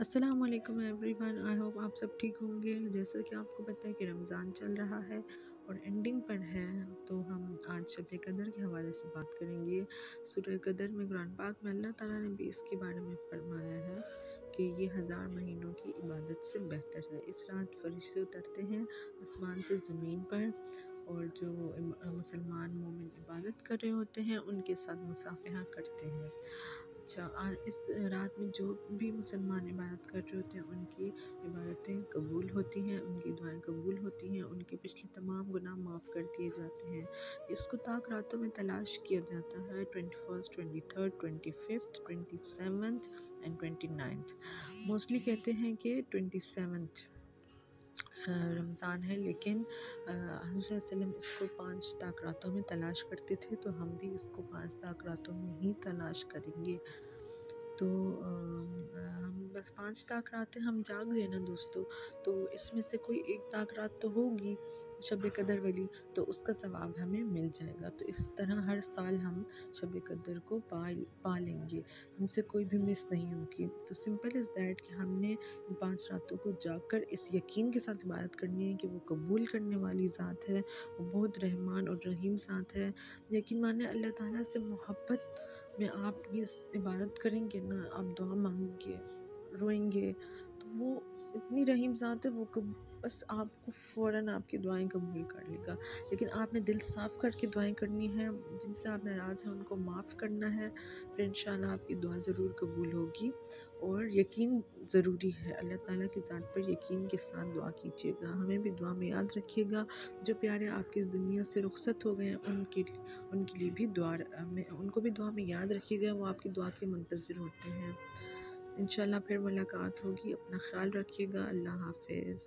السلام علیکم every one, I hope آپ سب ٹھیک ہوں گے۔ جیسا کہ آپ کو پتہ ہے کہ رمضان چل رہا ہے اور اینڈنگ پر ہے، تو ہم آج شب قدر کے حوالے سے بات کریں گے۔ سورہ قدر میں قرآن پاک میں اللہ تعالیٰ نے بھی اس کے بارے میں فرمایا ہے کہ یہ 1000 مہینوں کی عبادت سے بہتر ہے۔ اس رات فرشتے اترتے ہیں آسمان سے زمین پر، اور جو مسلمان مومن عبادت کر رہے ہوتے ہیں ان کے ساتھ مصافحہ کرتے ہیں۔ اچھا، اس رات میں جو بھی مسلمان عبادت کر رہے ہوتے ہیں ان کی عبادتیں قبول ہوتی ہیں، ان کی دعائیں قبول ہوتی ہیں، ان کے پچھلے تمام گناہ معاف کر دیے جاتے ہیں۔ اس کو طاق راتوں میں تلاش کیا جاتا ہے، 21st 23rd 25th 27th and 29th۔ Mostly کہتے ہیں کہ 27th رمضان ہے، لیکن حضرت صلی اللہ علیہ وسلم اس کو 5 طاق راتوں میں تلاش کرتے تھے، تو ہم بھی اس کو 5 طاق راتوں میں ہی تلاش کریں گے۔ تو ہم بس 5 طاق راتیں ہم جاگ گئے نا دوستو، تو اس میں سے کوئی ایک طاق رات تو ہوگی شب قدر والی، تو اس کا ثواب ہمیں مل جائے گا۔ تو اس طرح ہر سال ہم شب قدر کو پا لیں گے، ہم سے کوئی بھی مس نہیں ہوگی۔ تو سمپل از دیٹ کہ ہم نے ان 5 راتوں کو جاگ کر اس یقین کے ساتھ عبادت کرنی ہے کہ وہ قبول کرنے والی ذات ہے، وہ بہت رحمان اور رحیم ذات ہے۔ یقین مانے اللہ تعالیٰ سے محبت میں آپ یہ عبادت کریں گے نا، آپ دعا مانگیں گے، روئیں گے، تو وہ اتنی رحیم ذات ہے، وہ بس آپ کو فوراً آپ کی دعائیں قبول کر لے گا۔ لیکن آپ نے دل صاف کر کے دعائیں کرنی ہیں، جن سے آپ ناراض ہیں ان کو معاف کرنا ہے، پھر انشاءاللہ آپ کی دعا ضرور قبول ہوگی۔ اور یقین ضروری ہے، اللہ تعالیٰ کی ذات پر یقین کے ساتھ دعا کیجیے گا۔ ہمیں بھی دعا میں یاد رکھیے گا، جو پیارے آپ کی اس دنیا سے رخصت ہو گئے ہیں ان کے لیے بھی ان کو بھی دعا میں یاد رکھیے گا، وہ آپ کی دعا کے منتظر ہوتے ہیں۔ انشاءاللہ پھر ملاقات ہوگی، اپنا خیال رکھیے گا، اللہ حافظ۔